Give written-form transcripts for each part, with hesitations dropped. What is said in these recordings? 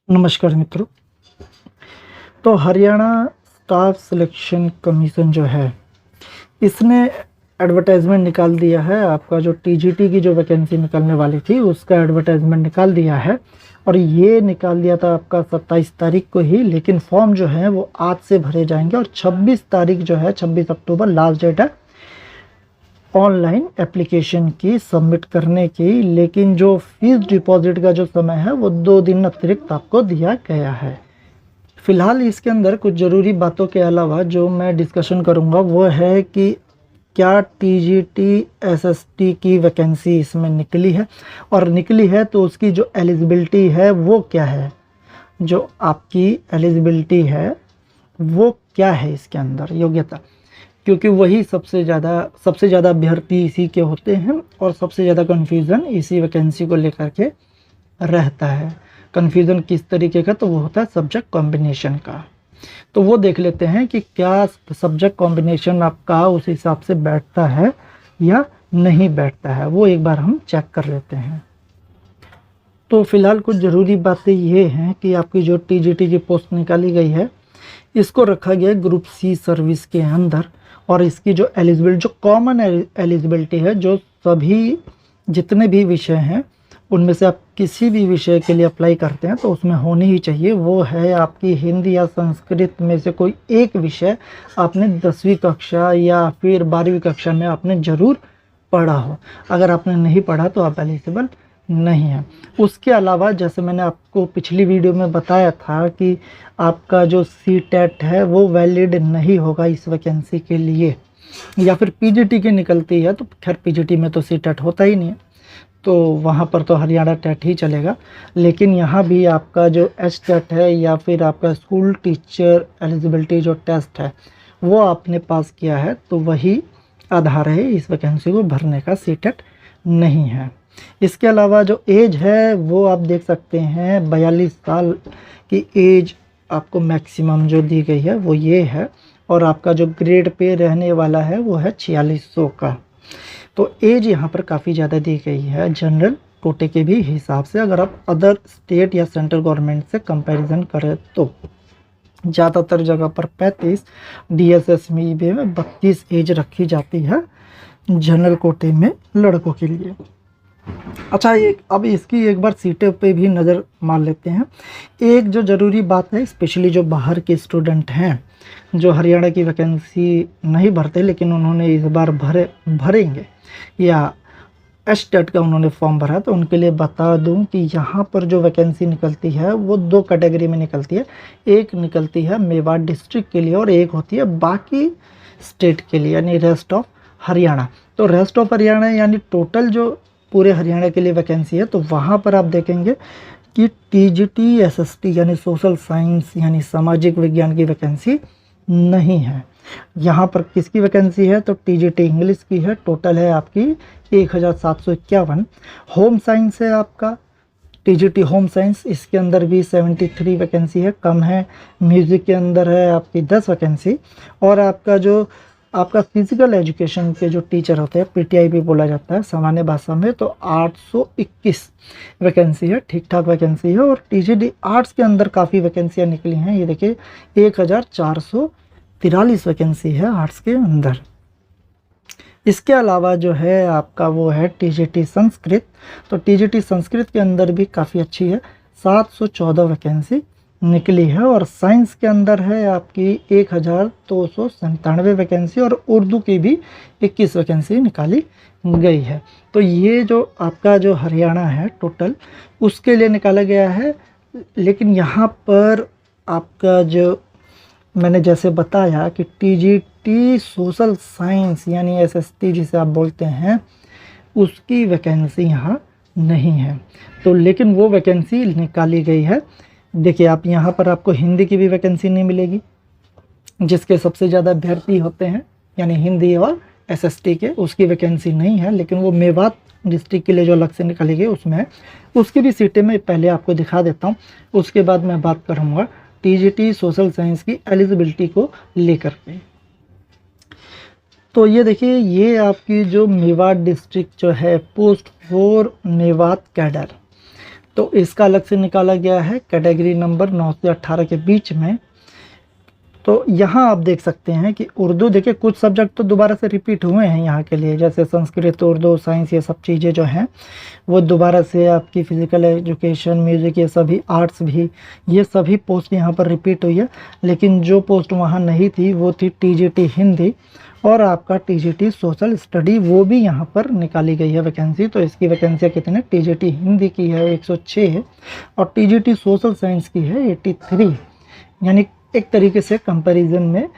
नमस्कार मित्रों। तो हरियाणा स्टाफ सिलेक्शन कमीशन जो है इसने एडवर्टाइजमेंट निकाल दिया है। आपका जो टीजीटी की जो वैकेंसी निकलने वाली थी उसका एडवर्टाइजमेंट निकाल दिया है और ये निकाल दिया था आपका 27 तारीख को ही, लेकिन फॉर्म जो है वो आज से भरे जाएंगे और 26 तारीख जो है 26 अक्टूबर लास्ट डेट है ऑनलाइन एप्लीकेशन की सबमिट करने की। लेकिन जो फीस डिपॉजिट का जो समय है वो 2 दिन अतिरिक्त आपको दिया गया है। फिलहाल इसके अंदर कुछ ज़रूरी बातों के अलावा जो मैं डिस्कशन करूंगा वो है कि क्या टीजीटी एसएसटी की वैकेंसी इसमें निकली है, और निकली है तो उसकी जो एलिजिबिलिटी है वो क्या है, जो आपकी एलिजिबिलिटी है वो क्या है इसके अंदर योग्यता, क्योंकि वही सबसे ज़्यादा अभ्यर्थी इसी के होते हैं और सबसे ज़्यादा कन्फ्यूज़न इसी वैकेंसी को लेकर के रहता है। कन्फ्यूज़न किस तरीके का, तो वो होता है सब्जेक्ट कॉम्बिनेशन का। तो वो देख लेते हैं कि क्या सब्जेक्ट कॉम्बिनेशन आपका उस हिसाब से बैठता है या नहीं बैठता है, वो एक बार हम चेक कर लेते हैं। तो फिलहाल कुछ ज़रूरी बातें ये हैं कि आपकी जो टीजीटी की पोस्ट निकाली गई है इसको रखा गया ग्रुप सी सर्विस के अंदर, और इसकी जो एलिजिबिलिटी जो कॉमन एलिजिबिलिटी है, जो सभी जितने भी विषय हैं उनमें से आप किसी भी विषय के लिए अप्लाई करते हैं तो उसमें होनी ही चाहिए, वो है आपकी हिंदी या संस्कृत में से कोई एक विषय आपने 10वीं कक्षा या फिर 12वीं कक्षा में आपने ज़रूर पढ़ा हो। अगर आपने नहीं पढ़ा तो आप एलिजिबल नहीं है। उसके अलावा जैसे मैंने आपको पिछली वीडियो में बताया था कि आपका जो सीटेट है वो वैलिड नहीं होगा इस वैकेंसी के लिए, या फिर पीजीटी की निकलती है तो खैर पीजीटी में तो सीटेट होता ही नहीं है, तो वहाँ पर तो हरियाणा टेट ही चलेगा। लेकिन यहाँ भी आपका जो एचटेट है या फिर आपका स्कूल टीचर एलिजिबिलिटी जो टेस्ट है वो आपने पास किया है तो वही आधार है इस वैकेंसी को भरने का, सीटेट नहीं है। इसके अलावा जो एज है वो आप देख सकते हैं 42 साल की एज आपको मैक्सिमम जो दी गई है वो ये है, और आपका जो ग्रेड पे रहने वाला है वो है 4600 का। तो एज यहाँ पर काफ़ी ज़्यादा दी गई है जनरल कोटे के भी हिसाब से। अगर आप अदर स्टेट या सेंट्रल गवर्नमेंट से कंपैरिजन करें तो ज़्यादातर जगह पर 35, डीएसएस में 32 एज रखी जाती है जनरल कोटे में लड़कों के लिए। अच्छा, अब इसकी एक बार सीटें पे भी नज़र मार लेते हैं। एक जो ज़रूरी बात है, स्पेशली जो बाहर के स्टूडेंट हैं जो हरियाणा की वैकेंसी नहीं भरते लेकिन उन्होंने इस बार भरेंगे या एचटेट का उन्होंने फॉर्म भरा, तो उनके लिए बता दूं कि यहाँ पर जो वैकेंसी निकलती है वो 2 कैटेगरी में निकलती है। एक निकलती है मेवाड़ डिस्ट्रिक्ट के लिए और एक होती है बाकी स्टेट के लिए, यानी रेस्ट ऑफ हरियाणा। तो रेस्ट ऑफ हरियाणा यानी टोटल जो पूरे हरियाणा के लिए वैकेंसी है, तो वहाँ पर आप देखेंगे कि टीजीटी एसएसटी यानी सोशल साइंस यानी सामाजिक विज्ञान की वैकेंसी नहीं है। यहाँ पर किसकी वैकेंसी है, तो टीजीटी इंग्लिश की है। टोटल है आपकी 1751। होम साइंस है आपका टीजीटी होम साइंस, इसके अंदर भी 73 वैकेंसी है, कम है। म्यूज़िक के अंदर है आपकी 10 वैकेंसी, और आपका फिजिकल एजुकेशन के जो टीचर होते हैं पीटीआई भी बोला जाता है सामान्य भाषा में, तो 821 वैकेंसी है, ठीक ठाक वैकेंसी है। और टीजीटी आर्ट्स के अंदर काफ़ी वैकेंसियाँ निकली हैं, ये देखिए 1443 वैकेंसी है आर्ट्स के अंदर। इसके अलावा जो है आपका वो है टीजीटी संस्कृत, तो टीजीटी संस्कृत के अंदर भी काफ़ी अच्छी है, 714 वैकेंसी निकली है। और साइंस के अंदर है आपकी 1297 वैकेंसी, और उर्दू की भी 21 वैकेंसी निकाली गई है। तो ये जो आपका जो हरियाणा है टोटल उसके लिए निकाला गया है। लेकिन यहाँ पर आपका जो मैंने जैसे बताया कि टीजीटी सोशल साइंस यानी एसएसटी जिसे आप बोलते हैं उसकी वैकेंसी यहाँ नहीं है, तो लेकिन वो वैकेंसी निकाली गई है। देखिए आप यहाँ पर आपको हिंदी की भी वैकेंसी नहीं मिलेगी, जिसके सबसे ज़्यादा अभ्यर्थी होते हैं यानी हिंदी और एसएसटी के, उसकी वैकेंसी नहीं है। लेकिन वो मेवात डिस्ट्रिक्ट के लिए जो अलग से निकाली गई उसमें है, उसकी भी सीटें मैं पहले आपको दिखा देता हूँ, उसके बाद मैं बात करूँगा टीजीटी सोशल साइंस की एलिजिबिलिटी को लेकर के। तो ये देखिए, ये आपकी जो मेवात डिस्ट्रिक्ट जो है पोस्ट 4 मेवात कैडर, तो इसका अलग से निकाला गया है कैटेगरी नंबर 9 से 18 के बीच में। तो यहाँ आप देख सकते हैं कि उर्दू, देखिए कुछ सब्जेक्ट तो दोबारा से रिपीट हुए हैं यहाँ के लिए, जैसे संस्कृत, उर्दू, साइंस, ये सब चीज़ें जो हैं वो दोबारा से, आपकी फिजिकल एजुकेशन, म्यूज़िक, ये सभी, आर्ट्स भी, ये सभी पोस्ट यहाँ पर रिपीट हुई है। लेकिन जो पोस्ट वहाँ नहीं थी वो थी टीजीटी हिंदी और आपका टीजीटी सोशल स्टडी, वो भी यहाँ पर निकाली गई है वैकेंसी। तो इसकी वैकेंसियाँ कितने, टीजीटी हिंदी की है 106 है और टीजीटी सोशल साइंस की है 83, यानी एक तरीके से कंपैरिजन में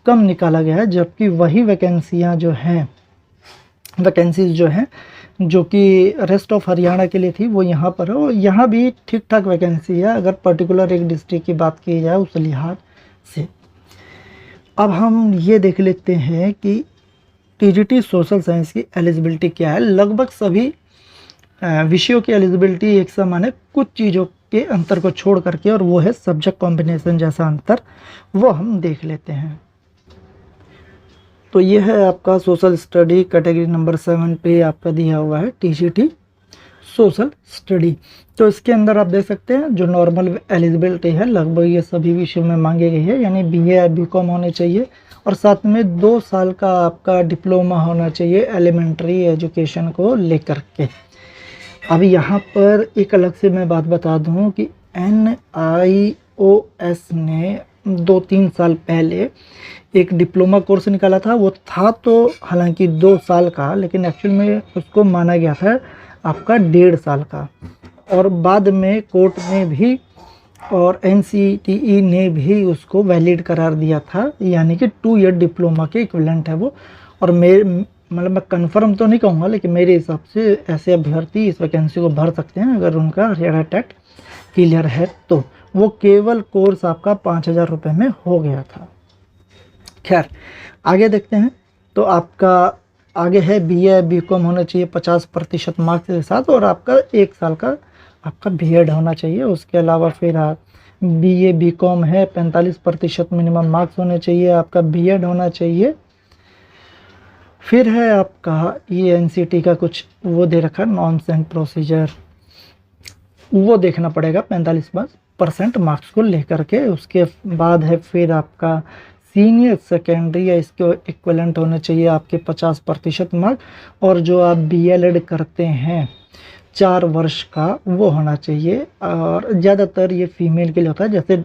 कम निकाला गया है। जबकि वही वैकेंसियाँ जो हैं, वैकेंसीज जो हैं जो कि रेस्ट ऑफ हरियाणा के लिए थी, वो यहाँ पर है और यहाँ भी ठीक ठाक वैकेंसी है अगर पर्टिकुलर एक डिस्ट्रिक्ट की बात की जाए उस लिहाज से। अब हम ये देख लेते हैं कि टीजीटी सोशल साइंस की एलिजिबिलिटी क्या है। लगभग सभी विषयों की एलिजिबिलिटी एक समान है, कुछ चीज़ों के अंतर को छोड़ करके, और वो है सब्जेक्ट कॉम्बिनेशन जैसा अंतर, वो हम देख लेते हैं। तो ये है आपका सोशल स्टडी कैटेगरी नंबर 7 पे आपका दिया हुआ है टीजीटी सोशल स्टडी। तो इसके अंदर आप देख सकते हैं जो नॉर्मल एलिजिबिलिटी है लगभग ये सभी विषयों में मांगी गई है, यानी बीए या बीकॉम होने चाहिए और साथ में 2 साल का आपका डिप्लोमा होना चाहिए एलिमेंट्री एजुकेशन को लेकर के। अब यहाँ पर एक अलग से मैं बात बता दूँ कि NIOS ने 2-3 साल पहले एक डिप्लोमा कोर्स निकाला था। वो था तो हालांकि 2 साल का, लेकिन एक्चुअल में उसको माना गया था आपका 1.5 साल का। और बाद में कोर्ट ने भी और NCTE ने भी उसको वैलिड करार दिया था, यानी कि 2 ईयर डिप्लोमा के इक्विवेलेंट है वो। और मतलब मैं कंफर्म तो नहीं कहूँगा, लेकिन मेरे हिसाब से ऐसे अभ्यर्थी इस वैकेंसी को भर सकते हैं अगर उनका हरियाणा टेट क्लियर है। तो वो केवल कोर्स आपका 5,000 रुपये में हो गया था। खैर आगे देखते हैं। तो आपका आगे है BA बीकॉम होना चाहिए 50% मार्क्स के साथ और आपका 1 साल का आपका बीएड होना चाहिए। उसके अलावा फिर BA बीकॉम है 45% मिनिमम मार्क्स होने चाहिए, आपका बीएड होना चाहिए। फिर है आपका ये NCT का कुछ वो दे रखा है नॉर्म्स एंड प्रोसीजर, वो देखना पड़ेगा 45% मार्क्स को लेकर के। उसके बाद है फिर आपका सीनियर सेकेंडरी या इसके इक्विवेलेंट होने चाहिए आपके 50% मार्क, और जो आप DLED करते हैं 4 वर्ष का वो होना चाहिए। और ज़्यादातर ये फीमेल के लिए होता है, जैसे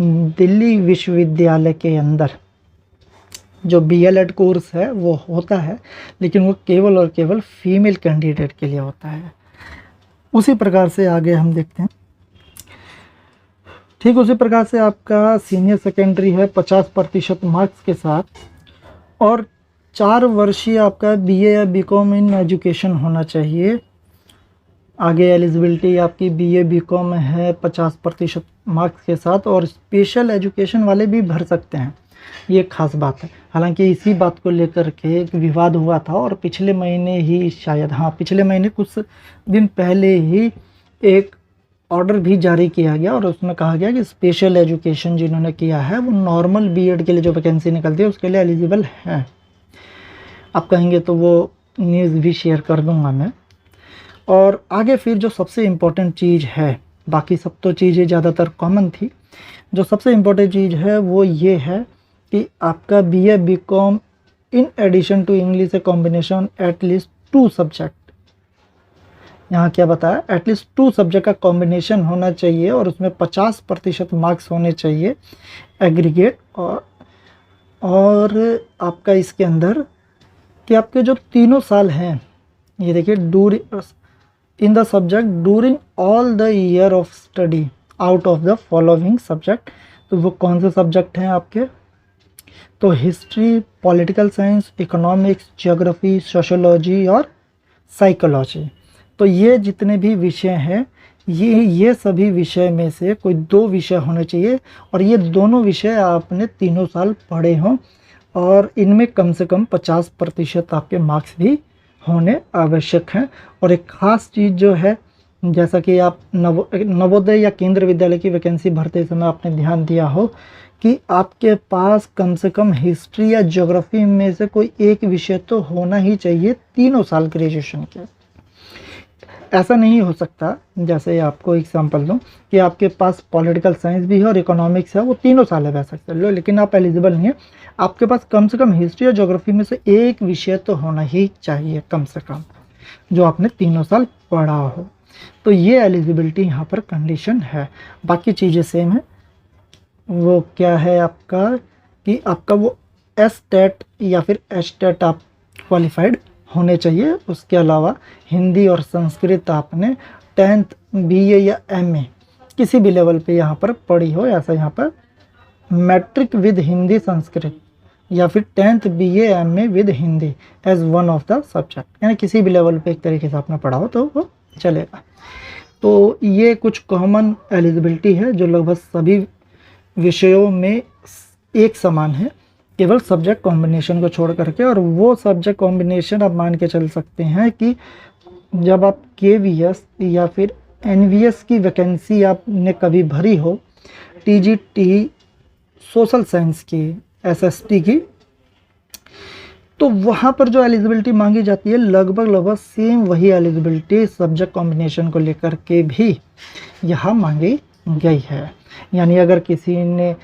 दिल्ली विश्वविद्यालय के अंदर जो BLED कोर्स है वो होता है, लेकिन वो केवल और केवल फीमेल कैंडिडेट के लिए होता है। उसी प्रकार से आगे हम देखते हैं। ठीक उसी प्रकार से आपका सीनियर सेकेंडरी है 50% मार्क्स के साथ और 4 वर्षीय आपका BA या बीकॉम इन एजुकेशन होना चाहिए। आगे एलिजिबिलिटी आपकी BA बीकॉम है 50% मार्क्स के साथ, और स्पेशल एजुकेशन वाले भी भर सकते हैं, ये खास बात है। हालांकि इसी बात को लेकर के एक विवाद हुआ था और पिछले महीने ही शायद, हाँ पिछले महीने कुछ दिन पहले ही एक ऑर्डर भी जारी किया गया और उसमें कहा गया कि स्पेशल एजुकेशन जिन्होंने किया है वो नॉर्मल बीएड के लिए जो वैकेंसी निकलती है उसके लिए एलिजिबल है। आप कहेंगे तो वो न्यूज़ भी शेयर कर दूंगा मैं। और आगे फिर जो सबसे इम्पोर्टेंट चीज़ है, बाकी सब तो चीज़ें ज़्यादातर कॉमन थी, जो सबसे इम्पोर्टेंट चीज़ है वो ये है कि आपका BA BCom in addition to English a combination at least 2 subject, यहाँ क्या बताया, एटलीस्ट 2 सब्जेक्ट का कॉम्बिनेशन होना चाहिए और उसमें 50% मार्क्स होने चाहिए एग्रीगेट। और आपका इसके अंदर कि आपके जो 3 साल हैं, ये देखिए, in the subject during all the year of study out of the following subject. तो वो कौन से सब्जेक्ट हैं आपके, तो history, political science, economics, geography, sociology और साइकोलॉजी। तो ये जितने भी विषय हैं, ये सभी विषय में से कोई 2 विषय होने चाहिए और ये दोनों विषय आपने 3 साल पढ़े हों और इनमें कम से कम 50% आपके मार्क्स भी होने आवश्यक हैं। और एक ख़ास चीज़ जो है, जैसा कि आप नवोदय या केंद्र विद्यालय की वैकेंसी भरते समय आपने ध्यान दिया हो कि आपके पास कम से कम हिस्ट्री या ज्योग्राफी में से कोई एक विषय तो होना ही चाहिए 3 साल ग्रेजुएशन के। ऐसा नहीं हो सकता, जैसे आपको एग्जांपल दूं कि आपके पास पॉलिटिकल साइंस भी है और इकोनॉमिक्स है, वो तीनों साल है वैसा कर लो, लेकिन आप एलिजिबल नहीं है। आपके पास कम से कम हिस्ट्री और ज्योग्राफी में से एक विषय तो होना ही चाहिए कम से कम, जो आपने तीनों साल पढ़ा हो। तो ये एलिजिबिलिटी यहाँ पर कंडीशन है। बाकी चीज़ें सेम है। वो क्या है आपका कि आपका वो एस टेट या फिर एच टेट आप क्वालिफाइड होने चाहिए। उसके अलावा हिंदी और संस्कृत आपने 10th बीए या एमए किसी भी लेवल पे यहाँ पर पढ़ी हो, ऐसा यहाँ पर मैट्रिक विद हिंदी संस्कृत या फिर 10th BA MA with Hindi as one of the subject, यानी किसी भी लेवल पे एक तरीके से आपने पढ़ा हो तो वो चलेगा। तो ये कुछ कॉमन एलिजिबिलिटी है जो लगभग सभी विषयों में एक समान है, केवल सब्जेक्ट कॉम्बिनेशन को छोड़ करके। और वो सब्जेक्ट कॉम्बिनेशन आप मान के चल सकते हैं कि जब आप केवीएस या फिर एनवीएस की वैकेंसी आपने कभी भरी हो, टीजीटी सोशल साइंस की, एसएसटी की, तो वहाँ पर जो एलिजिबिलिटी मांगी जाती है लगभग सेम वही एलिजिबिलिटी सब्जेक्ट कॉम्बिनेशन को लेकर के भी यहाँ मांगी गई है। यानी अगर किसी ने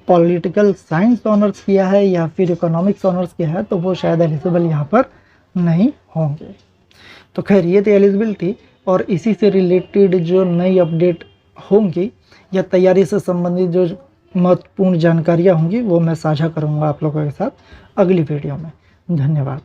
पॉलिटिकल साइंस ऑनर्स किया है या फिर इकोनॉमिक्स ऑनर्स किया है तो वो शायद एलिजिबल यहाँ पर नहीं होंगे। तो खैर ये थी एलिजिबिलिटी, और इसी से रिलेटेड जो नई अपडेट होंगी या तैयारी से संबंधित जो महत्वपूर्ण जानकारियाँ होंगी वो मैं साझा करूँगा आप लोगों के साथ अगली वीडियो में। धन्यवाद।